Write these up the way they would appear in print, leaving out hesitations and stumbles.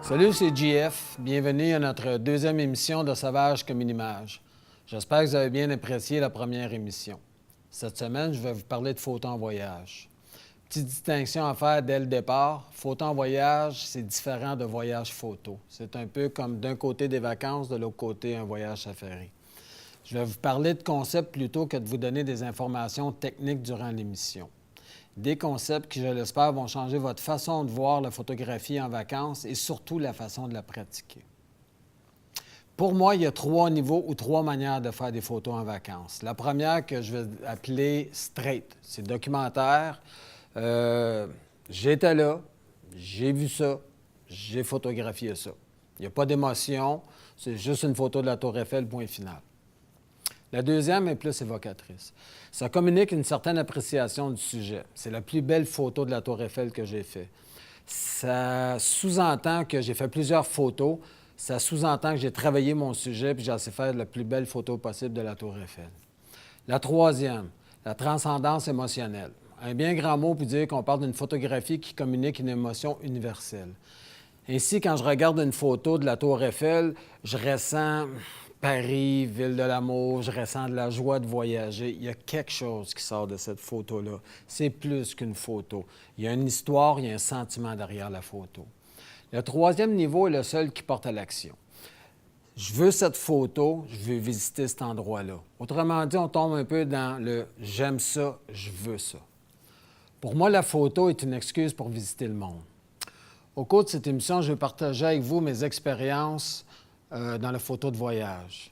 Salut, c'est JF. Bienvenue à notre deuxième émission de Sauvage comme une image. J'espère que vous avez bien apprécié la première émission. Cette semaine, je vais vous parler de photos en voyage. Petite distinction à faire dès le départ. Photos en voyage, c'est différent de voyage photo. C'est un peu comme d'un côté des vacances, de l'autre côté un voyage safari. Je vais vous parler de concepts plutôt que de vous donner des informations techniques durant l'émission. Des concepts qui, je l'espère, vont changer votre façon de voir la photographie en vacances et surtout la façon de la pratiquer. Pour moi, il y a 3 niveaux ou 3 manières de faire des photos en vacances. La première que je vais appeler straight, c'est documentaire. J'étais là, j'ai vu ça, j'ai photographié ça. Il n'y a pas d'émotion, c'est juste une photo de la Tour Eiffel, point final. La deuxième est plus évocatrice. Ça communique une certaine appréciation du sujet. C'est la plus belle photo de la Tour Eiffel que j'ai faite. Ça sous-entend que j'ai fait plusieurs photos. Ça sous-entend que j'ai travaillé mon sujet puis j'ai essayé de faire la plus belle photo possible de la Tour Eiffel. La troisième, la transcendance émotionnelle. Un bien grand mot pour dire qu'on parle d'une photographie qui communique une émotion universelle. Ainsi, quand je regarde une photo de la Tour Eiffel, je ressens Paris, ville de l'amour, je ressens de la joie de voyager. Il y a quelque chose qui sort de cette photo-là. C'est plus qu'une photo. Il y a une histoire, il y a un sentiment derrière la photo. Le troisième niveau est le seul qui porte à l'action. Je veux cette photo, je veux visiter cet endroit-là. Autrement dit, on tombe un peu dans le « j'aime ça, je veux ça ». Pour moi, la photo est une excuse pour visiter le monde. Au cours de cette émission, je vais partager avec vous mes expériences dans la photo de voyage.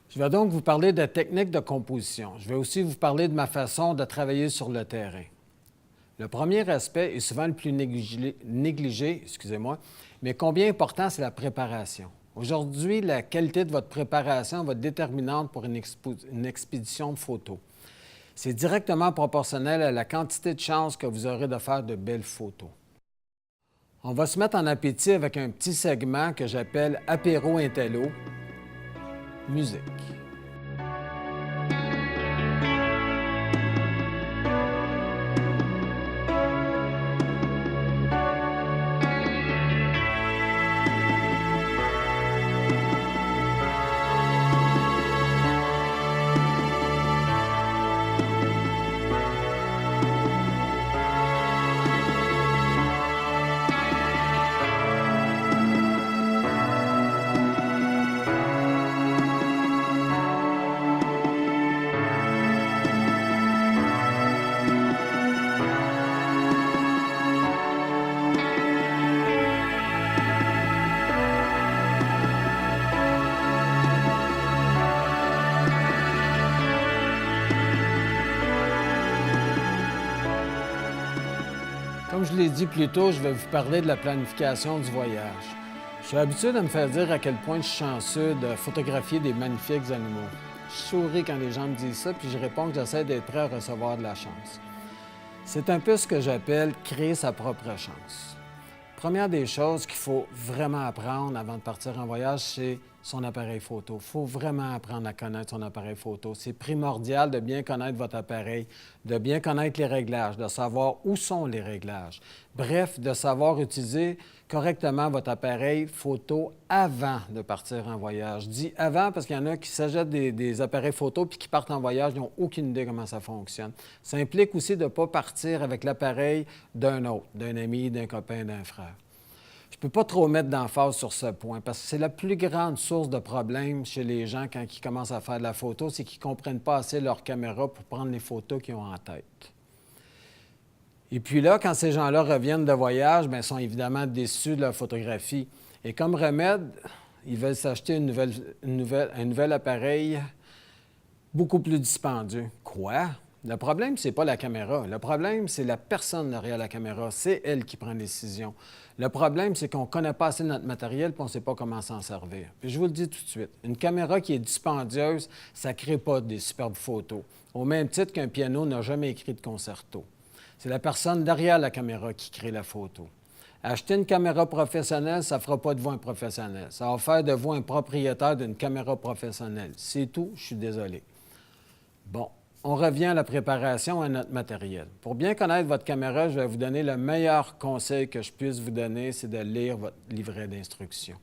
Je vais donc vous parler de techniques de composition. Je vais aussi vous parler de ma façon de travailler sur le terrain. Le premier aspect est souvent le plus négligé, mais combien important c'est la préparation. Aujourd'hui, la qualité de votre préparation va être déterminante pour une expédition de photos. C'est directement proportionnel à la quantité de chances que vous aurez de faire de belles photos. On va se mettre en appétit avec un petit segment que j'appelle « Apéro Intello », musique. Comme je l'ai dit plus tôt, je vais vous parler de la planification du voyage. Je suis habitué de me faire dire à quel point je suis chanceux de photographier des magnifiques animaux. Je souris quand les gens me disent ça, puis je réponds que j'essaie d'être prêt à recevoir de la chance. C'est un peu ce que j'appelle créer sa propre chance. Première des choses qu'il faut vraiment apprendre avant de partir en voyage, c'est son appareil photo. Il faut vraiment apprendre à connaître son appareil photo. C'est primordial de bien connaître votre appareil, de bien connaître les réglages, de savoir où sont les réglages. Bref, de savoir utiliser correctement votre appareil photo avant de partir en voyage. Je dis avant parce qu'il y en a qui s'achètent des appareils photo puis qui partent en voyage, ils n'ont aucune idée comment ça fonctionne. Ça implique aussi de ne pas partir avec l'appareil d'un autre, d'un ami, d'un copain, d'un frère. Je ne peux pas trop mettre d'emphase sur ce point parce que c'est la plus grande source de problèmes chez les gens quand ils commencent à faire de la photo, c'est qu'ils ne comprennent pas assez leur caméra pour prendre les photos qu'ils ont en tête. Et puis là, quand ces gens-là reviennent de voyage, bien, ils sont évidemment déçus de leur photographie. Et comme remède, ils veulent s'acheter un nouvel appareil beaucoup plus dispendieux. Quoi? Le problème, c'est pas la caméra. Le problème, c'est la personne derrière la caméra. C'est elle qui prend les décisions. Le problème, c'est qu'on ne connaît pas assez notre matériel et on ne sait pas comment s'en servir. Puis je vous le dis tout de suite, une caméra qui est dispendieuse, ça ne crée pas des superbes photos. Au même titre qu'un piano n'a jamais écrit de concerto. C'est la personne derrière la caméra qui crée la photo. Acheter une caméra professionnelle, ça ne fera pas de vous un professionnel. Ça va faire de vous un propriétaire d'une caméra professionnelle. C'est tout, je suis désolé. Bon. on revient à la préparation à notre matériel. Pour bien connaître votre caméra, je vais vous donner le meilleur conseil que je puisse vous donner, c'est de lire votre livret d'instructions.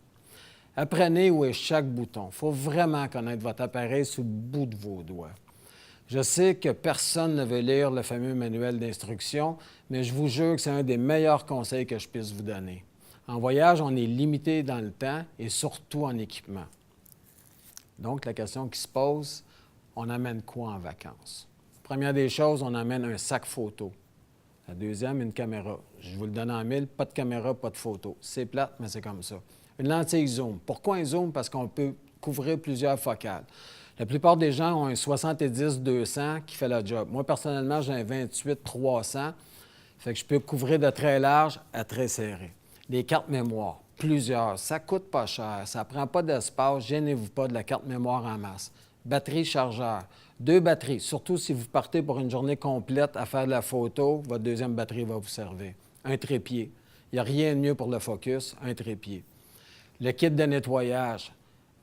Apprenez où est chaque bouton. Il faut vraiment connaître votre appareil sous le bout de vos doigts. Je sais que personne ne veut lire le fameux manuel d'instructions, mais je vous jure que c'est un des meilleurs conseils que je puisse vous donner. En voyage, on est limité dans le temps et surtout en équipement. Donc, la question qui se pose, on amène quoi en vacances? Première des choses, on amène un sac photo. La deuxième, une caméra. Je vous le donne en mille, pas de caméra, pas de photo. C'est plate, mais c'est comme ça. Une lentille zoom. Pourquoi un zoom? Parce qu'on peut couvrir plusieurs focales. La plupart des gens ont un 70-200 qui fait le job. Moi, personnellement, j'ai un 28-300. Fait que je peux couvrir de très large à très serré. Des cartes mémoire, plusieurs. Ça ne coûte pas cher. Ça ne prend pas d'espace. Gênez-vous pas de la carte mémoire en masse. Batterie, chargeur. 2 batteries. Surtout si vous partez pour une journée complète à faire de la photo, votre deuxième batterie va vous servir. Un trépied. Il n'y a rien de mieux pour le focus, un trépied. Le kit de nettoyage.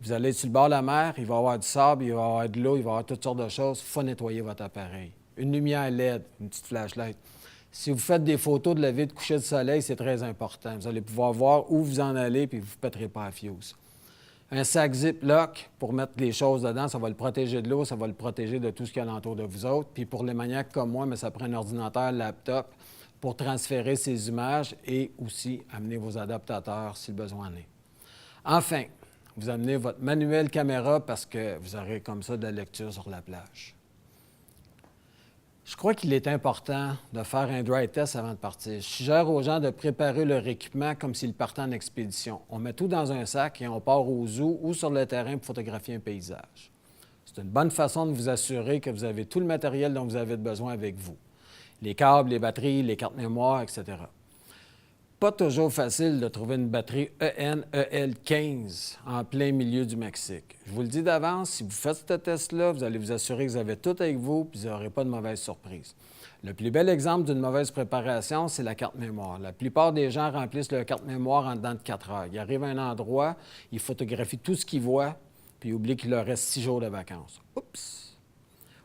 Vous allez sur le bord de la mer, il va y avoir du sable, il va y avoir de l'eau, il va y avoir toutes sortes de choses. Il faut nettoyer votre appareil. Une lumière LED, une petite flashlight. Si vous faites des photos de lever de coucher de soleil, c'est très important. Vous allez pouvoir voir où vous en allez puis vous ne péterez pas à fuse. Un sac Ziploc pour mettre les choses dedans, ça va le protéger de l'eau, ça va le protéger de tout ce qu'il y a alentour de vous autres. Puis pour les maniaques comme moi, mais ça prend un ordinateur, laptop pour transférer ces images et aussi amener vos adaptateurs si le besoin en est. Enfin, vous amenez votre manuel caméra parce que vous aurez comme ça de la lecture sur la plage. Je crois qu'il est important de faire un dry test avant de partir. Je suggère aux gens de préparer leur équipement comme s'ils partaient en expédition. On met tout dans un sac et on part au zoo ou sur le terrain pour photographier un paysage. C'est une bonne façon de vous assurer que vous avez tout le matériel dont vous avez besoin avec vous. Les câbles, les batteries, les cartes mémoire, etc. Pas toujours facile de trouver une batterie EN-EL15 en plein milieu du Mexique. Je vous le dis d'avance, si vous faites ce test-là, vous allez vous assurer que vous avez tout avec vous et vous n'aurez pas de mauvaise surprise. Le plus bel exemple d'une mauvaise préparation, c'est la carte mémoire. La plupart des gens remplissent leur carte mémoire en dedans de 4 heures. Ils arrivent à un endroit, ils photographient tout ce qu'ils voient, puis ils oublient qu'il leur reste 6 jours de vacances. Oups!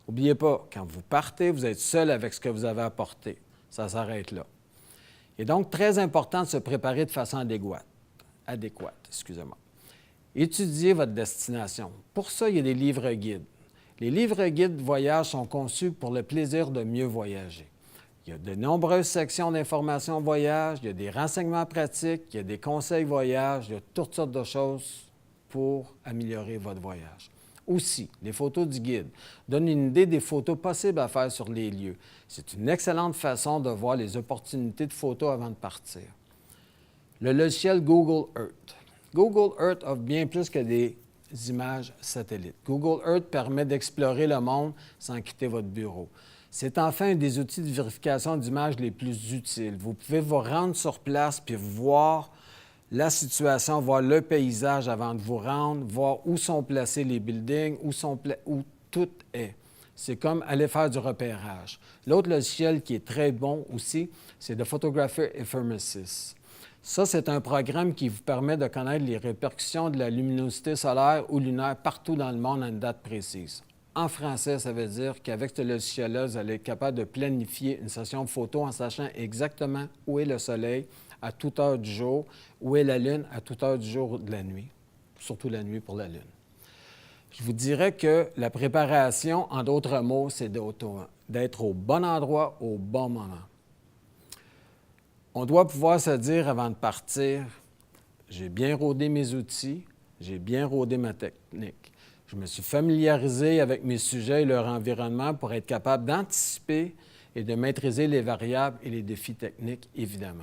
N'oubliez pas, quand vous partez, vous êtes seul avec ce que vous avez apporté. Ça s'arrête là. Il est donc très important de se préparer de façon adéquate. Étudiez votre destination. Pour ça, il y a des livres guides. Les livres guides de voyage sont conçus pour le plaisir de mieux voyager. Il y a de nombreuses sections d'information voyage, il y a des renseignements pratiques, il y a des conseils voyage, il y a toutes sortes de choses pour améliorer votre voyage. Aussi, les photos du guide donnent une idée des photos possibles à faire sur les lieux. C'est une excellente façon de voir les opportunités de photos avant de partir. Le logiciel Google Earth. Google Earth offre bien plus que des images satellites. Google Earth permet d'explorer le monde sans quitter votre bureau. C'est enfin un des outils de vérification d'images les plus utiles. Vous pouvez vous rendre sur place puis voir la situation, voir le paysage avant de vous rendre, voir où sont placés les buildings, où tout est. C'est comme aller faire du repérage. L'autre logiciel qui est très bon aussi, c'est The Photographer Ephemeris. Ça, c'est un programme qui vous permet de connaître les répercussions de la luminosité solaire ou lunaire partout dans le monde à une date précise. En français, ça veut dire qu'avec ce logiciel-là, vous allez être capable de planifier une session de photo en sachant exactement où est le soleil à toute heure du jour, où est la lune à toute heure du jour ou de la nuit, surtout la nuit pour la lune. Je vous dirais que la préparation, en d'autres mots, c'est d'être au bon endroit au bon moment. On doit pouvoir se dire avant de partir, j'ai bien rodé mes outils, j'ai bien rodé ma technique. Je me suis familiarisé avec mes sujets et leur environnement pour être capable d'anticiper et de maîtriser les variables et les défis techniques, évidemment.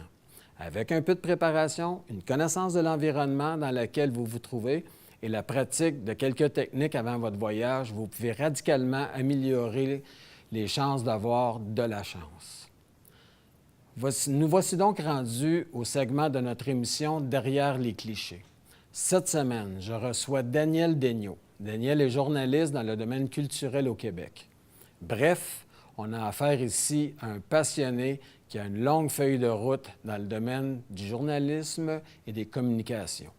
Avec un peu de préparation, une connaissance de l'environnement dans lequel vous vous trouvez et la pratique de quelques techniques avant votre voyage, vous pouvez radicalement améliorer les chances d'avoir de la chance. Nous voici donc rendus au segment de notre émission « Derrière les clichés ». Cette semaine, je reçois Daniel Daigneault. Daniel est journaliste dans le domaine culturel au Québec. Bref, on a affaire ici à un passionné qui a une longue feuille de route dans le domaine du journalisme et des communications.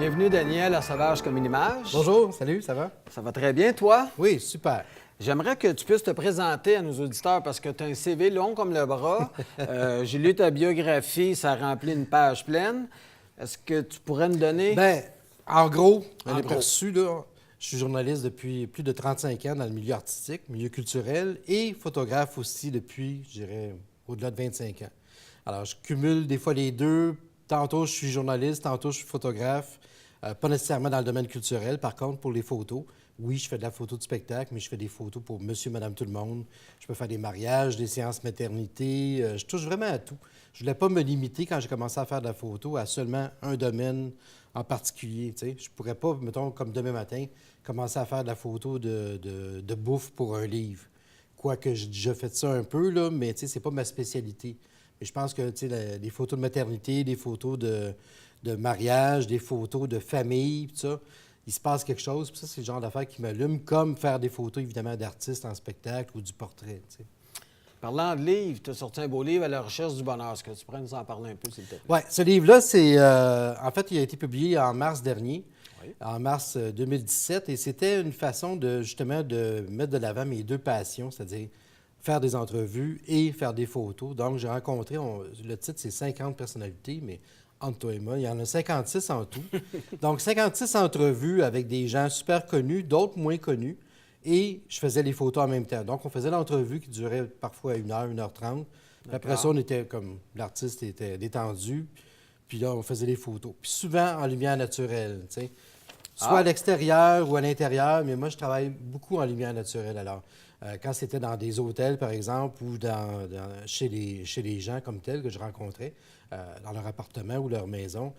Bienvenue, Daniel, à Sauvage comme une image. Bonjour, salut, ça va? Ça va très bien, toi? Oui, super. J'aimerais que tu puisses te présenter à nos auditeurs parce que tu as un CV long comme le bras. J'ai lu ta biographie, ça remplit une page pleine. Est-ce que tu pourrais nous donner... Bien, en gros, En un gros. aperçu, là, je suis journaliste depuis plus de 35 ans dans le milieu artistique, milieu culturel, et photographe aussi depuis, je dirais, au-delà de 25 ans. Alors, je cumule des fois les deux. Tantôt, je suis journaliste, tantôt, je suis photographe. Pas nécessairement dans le domaine culturel, par contre, pour les photos. Oui, je fais de la photo de spectacle, mais je fais des photos pour monsieur, madame, tout le monde. Je peux faire des mariages, des séances maternité. Je touche vraiment à tout. Je voulais pas me limiter, quand j'ai commencé à faire de la photo, à seulement un domaine en particulier. Tu sais. Je pourrais pas, mettons, comme demain matin, commencer à faire de la photo de bouffe pour un livre. Quoique j'ai déjà fait ça un peu, là, mais tu sais, c'est pas ma spécialité. Mais je pense que tu sais, des photos de maternité, des photos de mariage, des photos de famille, tout ça, il se passe quelque chose. Puis ça, c'est le genre d'affaires qui m'allume, comme faire des photos, évidemment, d'artistes en spectacle ou du portrait. Tu sais. Parlant de livres, tu as sorti un beau livre à la recherche du bonheur. Est-ce que tu pourrais nous en parler un peu, s'il te plaît? Oui, ce livre-là, c'est. En fait, il a été publié en mars dernier, Oui. en mars 2017, et c'était une façon de, justement, de mettre de l'avant mes deux passions, c'est-à-dire faire des entrevues et faire des photos. Donc, j'ai rencontré, le titre, c'est 50 personnalités, mais entre toi et moi, il y en a 56 en tout. Donc, 56 entrevues avec des gens super connus, d'autres moins connus, et je faisais les photos en même temps. Donc, on faisait l'entrevue qui durait parfois 1 heure 30. Puis après ça, on était comme, l'artiste était détendu, puis là, on faisait les photos. Puis souvent en lumière naturelle, tu sais. Soit à l'extérieur ou à l'intérieur, mais moi, je travaille beaucoup en lumière naturelle. Alors, quand c'était dans des hôtels, par exemple, ou chez les gens comme tels que je rencontrais, dans leur appartement ou leur maison,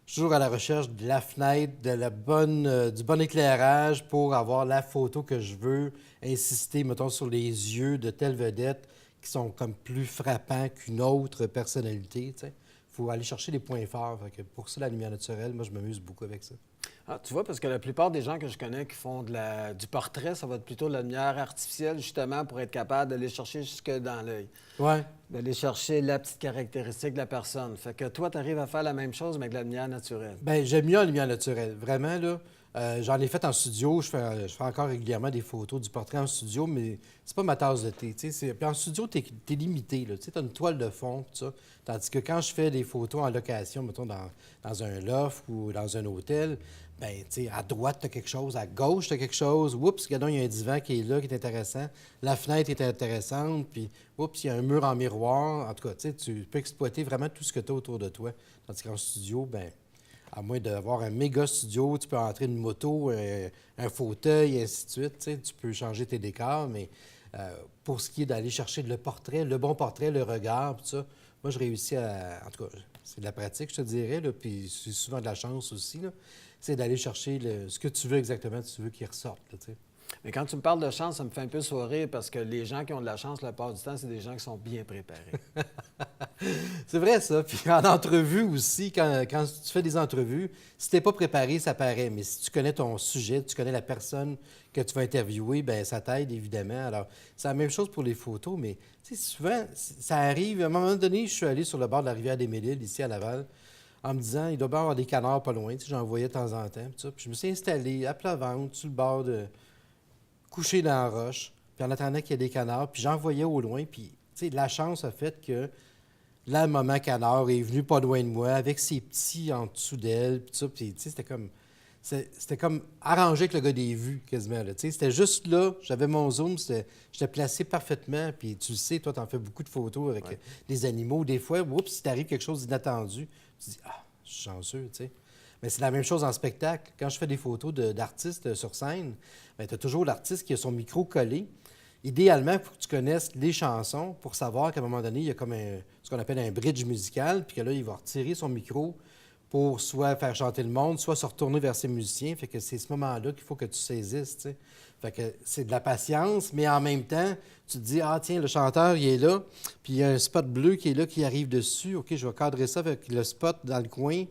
je suis toujours à la recherche de la fenêtre, du bon éclairage pour avoir la photo que je veux, insister, mettons, sur les yeux de telle vedette qui sont comme plus frappants qu'une autre personnalité, tu sais. Il faut aller chercher les points forts. Fait que pour ça, la lumière naturelle, moi, je m'amuse beaucoup avec ça. Ah, tu vois, parce que la plupart des gens que je connais qui font du portrait, ça va être plutôt de la lumière artificielle, justement, pour être capable d'aller chercher jusque dans l'œil. Ouais. D'aller chercher la petite caractéristique de la personne. Fait que toi, tu arrives à faire la même chose, mais avec de la lumière naturelle. Bien, j'aime mieux la lumière naturelle. Vraiment, là, j'en ai fait en studio. Je fais encore régulièrement des photos du portrait en studio, mais c'est pas ma tasse de thé. Puis en studio, t'es limité. Tu as une toile de fond, tout ça. Tandis que quand je fais des photos en location, mettons dans un loft ou dans un hôtel, bien, tu sais, à droite, tu as quelque chose, à gauche, tu as quelque chose. Oups, regardons, il y a un divan qui est là, qui est intéressant. La fenêtre est intéressante, puis oups, il y a un mur en miroir. En tout cas, tu sais, tu peux exploiter vraiment tout ce que tu as autour de toi. Tandis qu'en studio, bien, à moins d'avoir un méga studio, tu peux entrer une moto, un fauteuil, et ainsi de suite. Tu sais, tu peux changer tes décors, mais pour ce qui est d'aller chercher le portrait, le bon portrait, le regard, tout ça, moi, je réussis à... En tout cas, c'est de la pratique, je te dirais, là, puis c'est souvent de la chance aussi, là. C'est d'aller chercher ce que tu veux exactement, tu veux qu'il ressorte, là, tu sais. Mais quand tu me parles de chance, ça me fait un peu sourire parce que les gens qui ont de la chance, la plupart du temps, c'est des gens qui sont bien préparés. C'est vrai, ça. Puis en entrevue aussi, quand tu fais des entrevues, si tu n'es pas préparé, ça paraît. Mais si tu connais ton sujet, tu connais la personne que tu vas interviewer, bien, ça t'aide, évidemment. Alors, c'est la même chose pour les photos, mais tu sais, souvent, ça arrive. À un moment donné, je suis allé sur le bord de la rivière des Mélides, ici à Laval, en me disant, il doit bien y avoir des canards pas loin. Tu sais, j'en voyais de temps en temps. Puis, ça. Puis je me suis installé à plat ventre, sur le bord couché dans la roche, puis en attendant qu'il y ait des canards, puis j'en voyais au loin, puis, tu sais, la chance a fait que là, le maman canard est venu pas loin de moi, avec ses petits en dessous d'elle, puis tout ça, puis, tu sais, c'était comme arrangé avec le gars des vues, quasiment, là, tu sais, c'était juste là, j'avais mon zoom, j'étais placé parfaitement, puis tu le sais, toi, t'en fais beaucoup de photos avec des animaux, des fois, oups, si t'arrive quelque chose d'inattendu, tu dis, ah, je suis chanceux, tu sais. Mais c'est la même chose en spectacle. Quand je fais des photos d'artistes sur scène, tu as toujours l'artiste qui a son micro collé. Idéalement, il faut que tu connaisses les chansons pour savoir qu'à un moment donné, il y a comme ce qu'on appelle un bridge musical, puis que là, il va retirer son micro pour soit faire chanter le monde, soit se retourner vers ses musiciens. Fait que c'est ce moment-là qu'il faut que tu saisisses, tu sais. Fait que c'est de la patience, mais en même temps, tu te dis, ah tiens, le chanteur, il est là, puis il y a un spot bleu qui est là, qui arrive dessus. OK, je vais cadrer ça avec le spot dans le coin.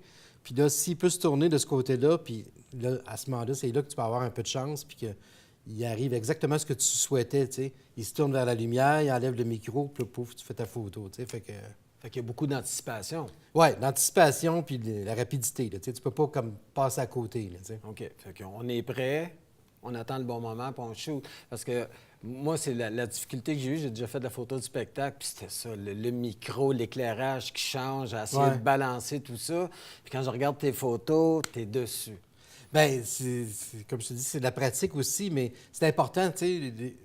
Puis là, s'il peut se tourner de ce côté-là, puis là, à ce moment-là, c'est là que tu peux avoir un peu de chance, puis qu'il arrive exactement ce que tu souhaitais, tu sais. Il se tourne vers la lumière, il enlève le micro, puis pouf, tu fais ta photo, tu sais. Fait que Fait qu'il y a beaucoup d'anticipation. Oui, l'anticipation puis la rapidité. Là, tu ne peux pas comme passer à côté. Là, tu sais. OK. Fait qu'on est prêt, on attend le bon moment, puis on shoot. Parce que moi, c'est la difficulté que j'ai eue. J'ai déjà fait de la photo du spectacle, puis c'était ça, le micro, l'éclairage qui change, à essayer de balancer tout ça. Puis quand je regarde tes photos, t'es dessus. Bien, comme je te dis, c'est de la pratique aussi, mais c'est important, tu sais.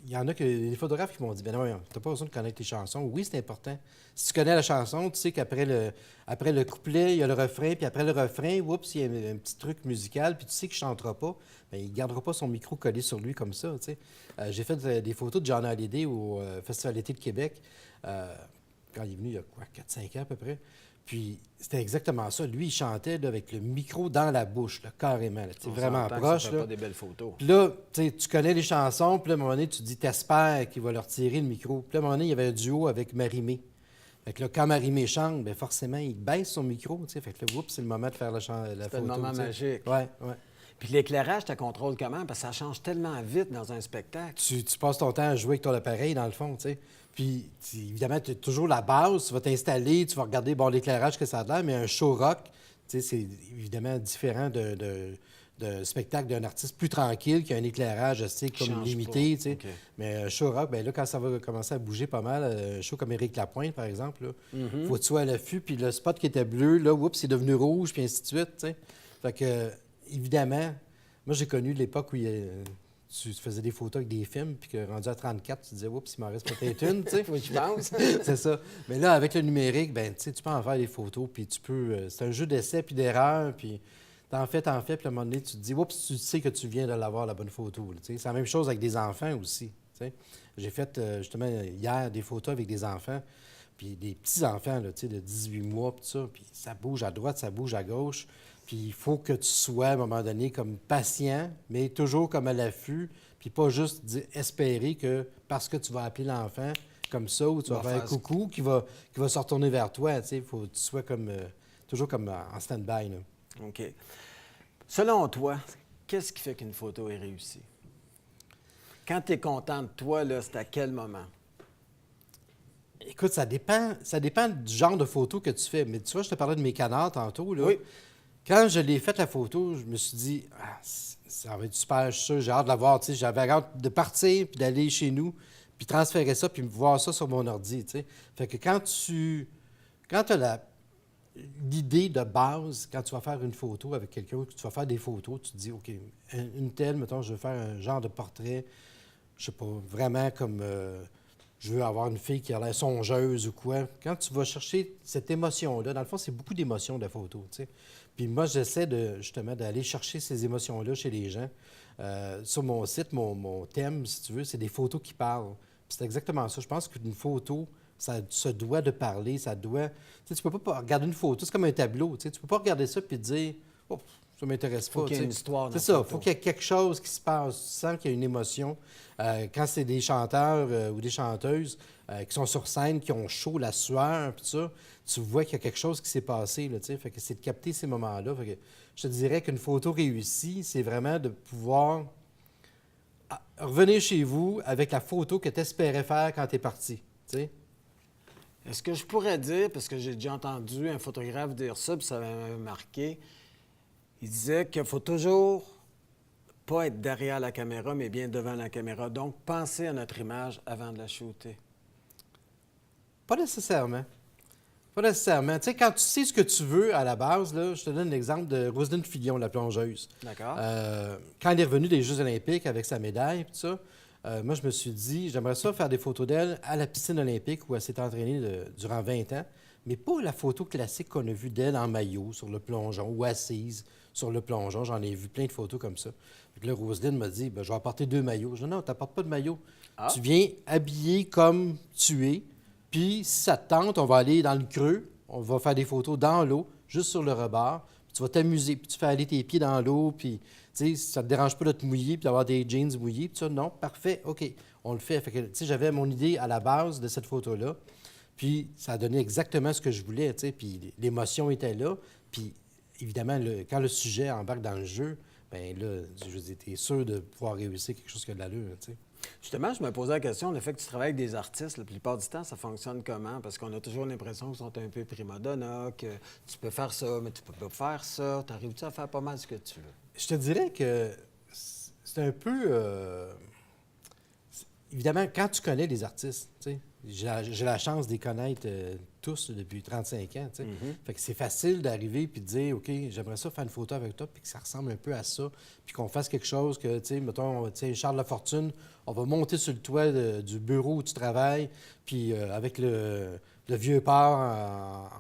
Il y en a que les photographes qui m'ont dit, ben non, t'as pas besoin de connaître tes chansons. Oui, c'est important. Si tu connais la chanson, tu sais qu'après après le couplet, il y a le refrain, puis après le refrain, oups, il y a un petit truc musical, puis tu sais qu'il ne chantera pas, bien, il ne gardera pas son micro collé sur lui comme ça, tu sais. J'ai fait des photos de John Hallyday au Festival d'été de Québec, quand il est venu il y a quoi, 4-5 ans à peu près. Puis c'était exactement ça. Lui, il chantait là, avec le micro dans la bouche, là, carrément. C'est vraiment s'entend que proche. ça fait Là. pas des belles photos. Puis là, tu connais les chansons, puis là, à un moment donné, tu te dis, t'espères qu'il va leur tirer le micro. Puis là, à un moment donné, il y avait un duo avec Marie-Mé. Fait que là, quand Marie-Mé chante, bien, forcément, il baisse son micro, tu sais. Fait que là, oups, c'est le moment de faire la photo. C'est le moment magique. Oui, oui. Puis l'éclairage, tu contrôles comment? Parce que ça change tellement vite dans un spectacle. Tu passes ton temps à jouer avec ton appareil, dans le fond, tu sais. Puis, évidemment, tu as toujours la base, tu vas t'installer, tu vas regarder, bon, l'éclairage que ça a l'air, mais un show rock, tu sais, c'est évidemment différent de spectacle d'un artiste plus tranquille, qui a un éclairage assez comme limité, tu sais. Okay. Mais un show rock, bien là, quand ça va commencer à bouger pas mal, un show comme Éric Lapointe, par exemple, là, faut que tu sois à l'affût, puis le spot qui était bleu, là, oups, c'est devenu rouge, puis ainsi de suite, tu sais. Fait que, évidemment, moi, j'ai connu l'époque où tu faisais des photos avec des films, puis que rendu à 34, tu disais, oups, il m'en reste peut-être une, tu sais. Oui, je pense. C'est ça. Mais là, avec le numérique, ben, tu sais, tu peux en faire des photos, puis tu peux. C'est un jeu d'essai puis d'erreur, puis t'en fais, puis à un moment donné, tu te dis, oups, tu sais que tu viens de l'avoir, la bonne photo. Là, tu sais. C'est la même chose avec des enfants aussi. Tu sais. J'ai fait, justement, hier, des photos avec des enfants, puis des petits-enfants, là, tu sais, de 18 mois, puis tout ça, puis ça bouge à droite, ça bouge à gauche. Puis il faut que tu sois, à un moment donné, comme patient, mais toujours comme à l'affût, puis pas juste espérer que parce que tu vas appeler l'enfant comme ça, ou tu vas faire un coucou, qui va se retourner vers toi. Il faut que tu sois comme, toujours comme en stand-by. Là. OK. Selon toi, qu'est-ce qui fait qu'une photo est réussie? Quand tu es content de toi, là, c'est à quel moment? Écoute, ça dépend du genre de photo que tu fais. Mais tu vois, je te parlais de mes canards tantôt. Là. Oui. Quand je l'ai fait, la photo, je me suis dit, ça va être super, je suis sûr, j'ai hâte de la voir. J'avais hâte de partir, puis d'aller chez nous, puis transférer ça, puis voir ça sur mon ordi. T'sais. Fait que quand tu as l'idée de base, quand tu vas faire une photo avec quelqu'un, que tu vas faire des photos, tu te dis, OK, une telle, mettons, je veux faire un genre de portrait, je sais pas, vraiment comme je veux avoir une fille qui a l'air songeuse ou quoi. Quand tu vas chercher cette émotion-là, dans le fond, c'est beaucoup d'émotions de la photo, tu sais. Puis moi, j'essaie justement d'aller chercher ces émotions-là chez les gens. Sur mon site, mon thème, si tu veux, c'est des photos qui parlent. Puis c'est exactement ça. Je pense qu'une photo, ça se doit de parler, ça doit... Tu sais, tu peux pas regarder une photo, c'est comme un tableau, tu sais. Tu peux pas regarder ça puis te dire « Oh, ça m'intéresse pas. » Faut qu'il y ait une histoire dans C'est ça, la il photo. faut qu'il y ait quelque chose qui se passe. Tu sens qu'il y a une émotion. Quand c'est des chanteurs ou des chanteuses qui sont sur scène, qui ont chaud, la sueur, puis ça, tu vois qu'il y a quelque chose qui s'est passé, là, tu sais. Fait que c'est de capter ces moments-là. Fait que je te dirais qu'une photo réussie, c'est vraiment de pouvoir revenir chez vous avec la photo que tu espérais faire quand tu es parti, tu sais. Est-ce que je pourrais dire, parce que j'ai déjà entendu un photographe dire ça, puis ça m'a marqué, il disait qu'il faut toujours pas être derrière la caméra, mais bien devant la caméra. Donc, penser à notre image avant de la shooter. Pas nécessairement. Pas nécessairement. Tu sais, quand tu sais ce que tu veux à la base, là, je te donne l'exemple de Roselyne Fillon, la plongeuse. D'accord. Quand elle est revenue des Jeux olympiques avec sa médaille, tout ça, moi, je me suis dit, j'aimerais ça faire des photos d'elle à la piscine olympique où elle s'est entraînée durant 20 ans, mais pas la photo classique qu'on a vue d'elle en maillot sur le plongeon ou assise sur le plongeon. J'en ai vu plein de photos comme ça. Fait que là, Roselyne m'a dit, je vais apporter 2 maillots. Je dis, non, tu n'apportes pas de maillot. Ah. Tu viens habillé comme tu es, puis si ça te tente, on va aller dans le creux, on va faire des photos dans l'eau, juste sur le rebord, puis tu vas t'amuser, puis tu fais aller tes pieds dans l'eau, puis tu sais, ça ne te dérange pas de te mouiller, puis d'avoir des jeans mouillés, puis ça, non, parfait, OK, on le fait. Fait que, tu sais, j'avais mon idée à la base de cette photo-là, puis ça a donné exactement ce que je voulais, tu sais, puis l'émotion était là, puis évidemment, quand le sujet embarque dans le jeu, bien là, je veux dire, t'es sûr de pouvoir réussir quelque chose qui a de l'allure, tu sais. Justement, je me posais la question, le fait que tu travailles avec des artistes, la plupart du temps, ça fonctionne comment? Parce qu'on a toujours l'impression qu'ils sont un peu prima-donna, que tu peux faire ça, mais tu peux pas faire ça. T'arrives-tu à faire pas mal ce que tu veux? Je te dirais que c'est un peu... évidemment, quand tu connais les artistes, tu sais, j'ai la chance de les connaître tous depuis 35 ans, tu sais. Fait que c'est facile d'arriver puis de dire, OK, j'aimerais ça faire une photo avec toi puis que ça ressemble un peu à ça, puis qu'on fasse quelque chose que, tu sais, mettons, tu sais, Charles Lafortune, on va monter sur le toit du bureau où tu travailles, puis avec le vieux port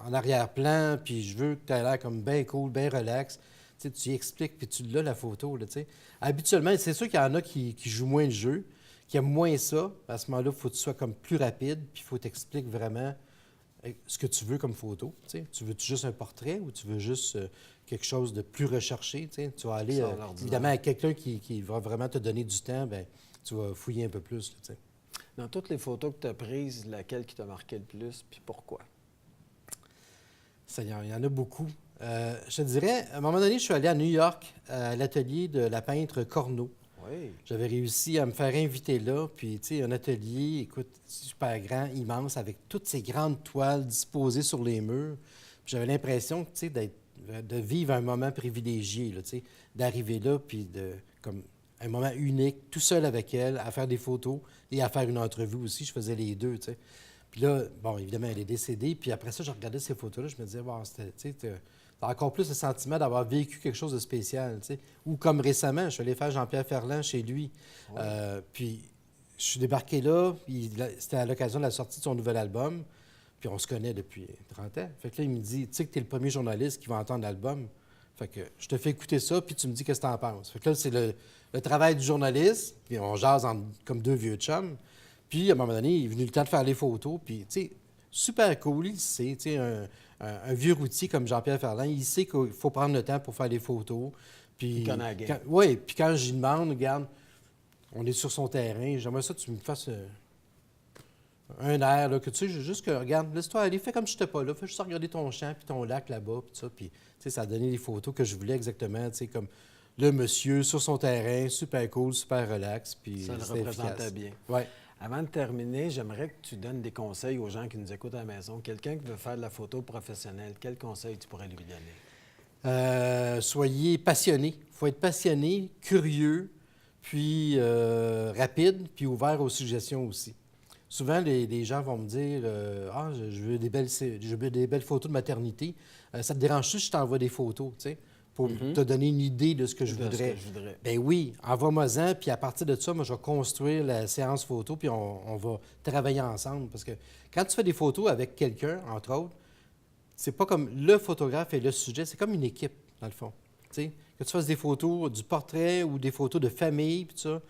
en arrière-plan, puis je veux que tu aies l'air comme bien cool, bien relax. Tu sais, tu y expliques, puis tu l'as, la photo, là, tu sais. Habituellement, c'est sûr qu'il y en a qui jouent moins le jeu, qui aiment moins ça. À ce moment-là, il faut que tu sois comme plus rapide, puis il faut t'expliquer vraiment ce que tu veux comme photo. Tu sais. Tu veux juste un portrait ou tu veux juste quelque chose de plus recherché? Tu sais. Tu vas aller, évidemment, avec quelqu'un qui va vraiment te donner du temps, bien, tu vas fouiller un peu plus. Là, tu sais. Dans toutes les photos que tu as prises, laquelle qui t'a marqué le plus, puis pourquoi? Seigneur, il y en a beaucoup. Je te dirais, à un moment donné, je suis allé à New York, à l'atelier de la peintre Corneau. Oui. J'avais réussi à me faire inviter là, puis tu sais, un atelier, écoute, super grand, immense, avec toutes ces grandes toiles disposées sur les murs. Puis j'avais l'impression, tu sais, de vivre un moment privilégié, là, tu sais, d'arriver là, puis comme un moment unique, tout seul avec elle, à faire des photos et à faire une entrevue aussi. Je faisais les deux, tu sais. Puis là, bon, évidemment, elle est décédée, puis après ça, je regardais ces photos-là, je me disais, bon, c'était, tu sais, t'as encore plus le sentiment d'avoir vécu quelque chose de spécial, tu sais. Ou comme récemment, je suis allé faire Jean-Pierre Ferland chez lui. Ouais. Puis je suis débarqué là, puis c'était à l'occasion de la sortie de son nouvel album. Puis on se connaît depuis 30 ans. Fait que là, il me dit, tu sais que tu es le premier journaliste qui va entendre l'album. Fait que je te fais écouter ça, puis tu me dis qu'est-ce que tu en penses. Fait que là, c'est le travail du journaliste, puis on jase comme deux vieux chums. Puis à un moment donné, il est venu le temps de faire les photos, puis tu sais, super cool, il sait, tu sais, un vieux routier comme Jean-Pierre Ferland, il sait qu'il faut prendre le temps pour faire des photos. Puis, Il connaît la game. Oui, puis quand j'y demande, regarde, on est sur son terrain, j'aimerais ça que tu me fasses un air, là, que tu sais, juste que, regarde, laisse-toi aller, fais comme si je n'étais pas là, fais juste regarder ton champ, puis ton lac là-bas, puis ça, puis, tu sais, ça a donné les photos que je voulais exactement, tu sais, comme le monsieur sur son terrain, super cool, super relax, puis Ça le c'était représentait efficace. bien. Oui. Avant de terminer, j'aimerais que tu donnes des conseils aux gens qui nous écoutent à la maison. Quelqu'un qui veut faire de la photo professionnelle, quel conseil tu pourrais lui donner? Soyez passionné. Il faut être passionné, curieux, puis rapide, puis ouvert aux suggestions aussi. Souvent, les gens vont me dire Ah, je veux des belles photos de maternité. Ça te dérange-tu si je t'envoie des photos, tu sais, pour te donner une idée de ce que je voudrais? Bien oui, envoie-moi-en, puis à partir de ça, moi, je vais construire la séance photo, puis on va travailler ensemble. Parce que quand tu fais des photos avec quelqu'un, entre autres, c'est pas comme le photographe et le sujet, c'est comme une équipe, dans le fond. Tu sais, que tu fasses des photos du portrait ou des photos de famille, puis ça,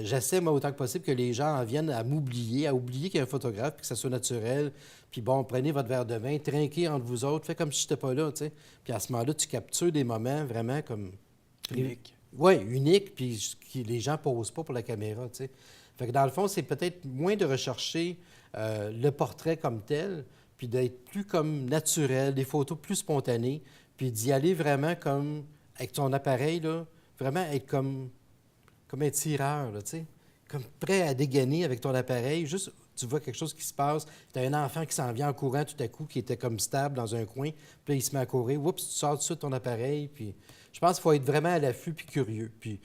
j'essaie, moi, autant que possible, que les gens en viennent à m'oublier, à oublier qu'il y a un photographe, puis que ça soit naturel. Puis bon, prenez votre verre de vin, trinquez entre vous autres, faites comme si je n'étais pas là, tu sais. Puis à ce moment-là, tu captures des moments vraiment comme... Unique. Oui, unique, puis les gens ne posent pas pour la caméra, tu sais. Fait que dans le fond, c'est peut-être moins de rechercher le portrait comme tel, puis d'être plus comme naturel, des photos plus spontanées, puis d'y aller vraiment comme, avec ton appareil, là, vraiment être comme un tireur, là, tu sais, comme prêt à dégainer avec ton appareil, juste, tu vois quelque chose qui se passe, tu as un enfant qui s'en vient en courant tout à coup, qui était comme stable dans un coin, puis là, il se met à courir, oups, tu sors tout de suite ton appareil, puis je pense qu'il faut être vraiment à l'affût puis curieux, puis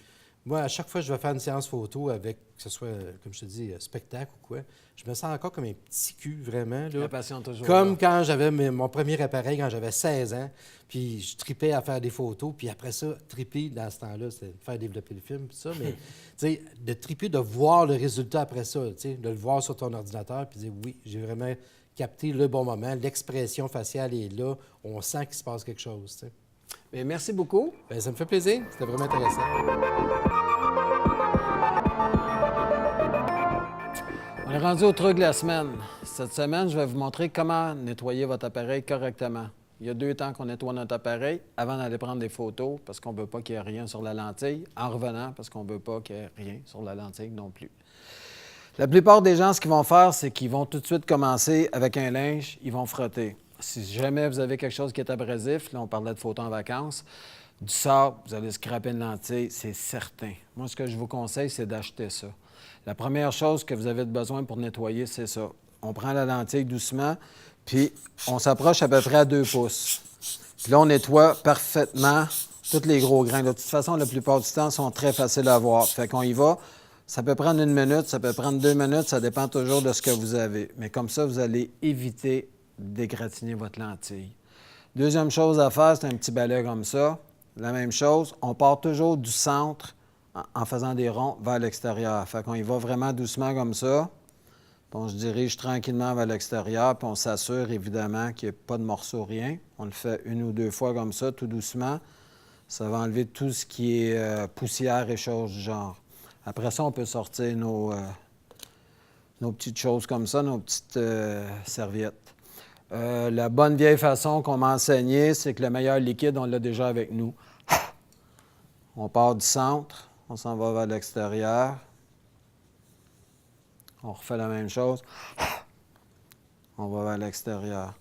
moi, à chaque fois que je vais faire une séance photo avec, que ce soit, comme je te dis, spectacle ou quoi, je me sens encore comme un petit cul, vraiment. Là. La passion toujours Comme là. quand j'avais mon premier appareil, quand j'avais 16 ans, puis je tripais à faire des photos, puis après ça, triper dans ce temps-là, c'était de faire développer le film, puis ça, mais, tu sais, de triper, de voir le résultat après ça, tu sais, de le voir sur ton ordinateur, puis dire, oui, j'ai vraiment capté le bon moment, l'expression faciale est là, on sent qu'il se passe quelque chose, tu sais. Bien, merci beaucoup. Bien, ça me fait plaisir, c'était vraiment intéressant. On est rendu au truc de la semaine. Cette semaine, je vais vous montrer comment nettoyer votre appareil correctement. Il y a 2 temps qu'on nettoie notre appareil avant d'aller prendre des photos parce qu'on ne veut pas qu'il y ait rien sur la lentille. En revenant, parce qu'on ne veut pas qu'il y ait rien sur la lentille non plus. La plupart des gens, ce qu'ils vont faire, c'est qu'ils vont tout de suite commencer avec un linge, ils vont frotter. Si jamais vous avez quelque chose qui est abrasif, là, on parlait de photos en vacances, du sable, vous allez scraper une lentille, c'est certain. Moi, ce que je vous conseille, c'est d'acheter ça. La première chose que vous avez besoin pour nettoyer, c'est ça. On prend la lentille doucement, puis on s'approche à peu près à 2 pouces. Puis là, on nettoie parfaitement tous les gros grains. De toute façon, la plupart du temps, sont très faciles à voir. Fait qu'on y va. Ça peut prendre 1 minute, ça peut prendre 2 minutes, ça dépend toujours de ce que vous avez. Mais comme ça, vous allez éviter d'égratigner votre lentille. Deuxième chose à faire, c'est un petit balai comme ça. La même chose, on part toujours du centre en faisant des ronds vers l'extérieur. Fait qu'on y va vraiment doucement comme ça. Puis on se dirige tranquillement vers l'extérieur, puis on s'assure évidemment qu'il n'y a pas de morceaux, rien. On le fait 1 ou 2 fois comme ça, tout doucement. Ça va enlever tout ce qui est poussière et choses du genre. Après ça, on peut sortir nos petites choses comme ça, nos petites serviettes. La bonne vieille façon qu'on m'a enseignée, c'est que le meilleur liquide, on l'a déjà avec nous. On part du centre, on s'en va vers l'extérieur. On refait la même chose. On va vers l'extérieur.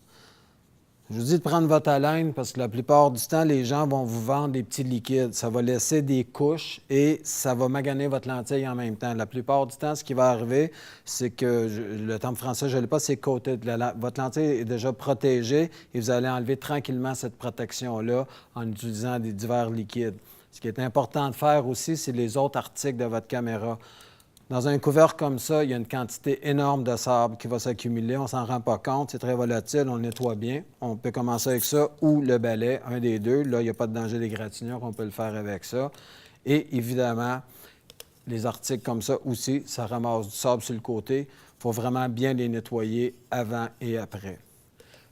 Je vous dis de prendre votre haleine parce que la plupart du temps, les gens vont vous vendre des petits liquides. Ça va laisser des couches et ça va maganer votre lentille en même temps. La plupart du temps, ce qui va arriver, c'est que, le terme français, je ne l'ai pas, c'est coaté. Votre lentille est déjà protégée et vous allez enlever tranquillement cette protection-là en utilisant des divers liquides. Ce qui est important de faire aussi, c'est les autres articles de votre caméra. Dans un couvercle comme ça, il y a une quantité énorme de sable qui va s'accumuler. On ne s'en rend pas compte. C'est très volatile. On le nettoie bien. On peut commencer avec ça ou le balai, un des deux. Là, il n'y a pas de danger d'égratignure. On peut le faire avec ça. Et évidemment, les articles comme ça aussi, ça ramasse du sable sur le côté. Il faut vraiment bien les nettoyer avant et après.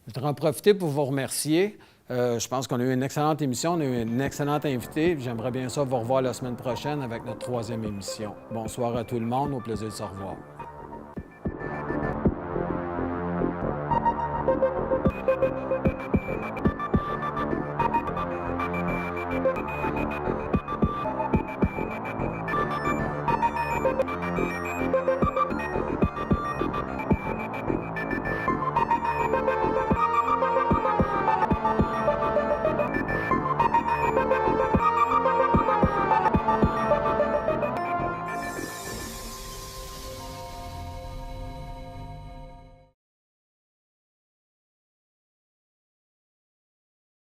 Je voudrais en profiter pour vous remercier. Je pense qu'on a eu une excellente émission, on a eu une excellente invitée. J'aimerais bien ça vous revoir la semaine prochaine avec notre 3e émission. Bonsoir à tout le monde, au plaisir de se revoir.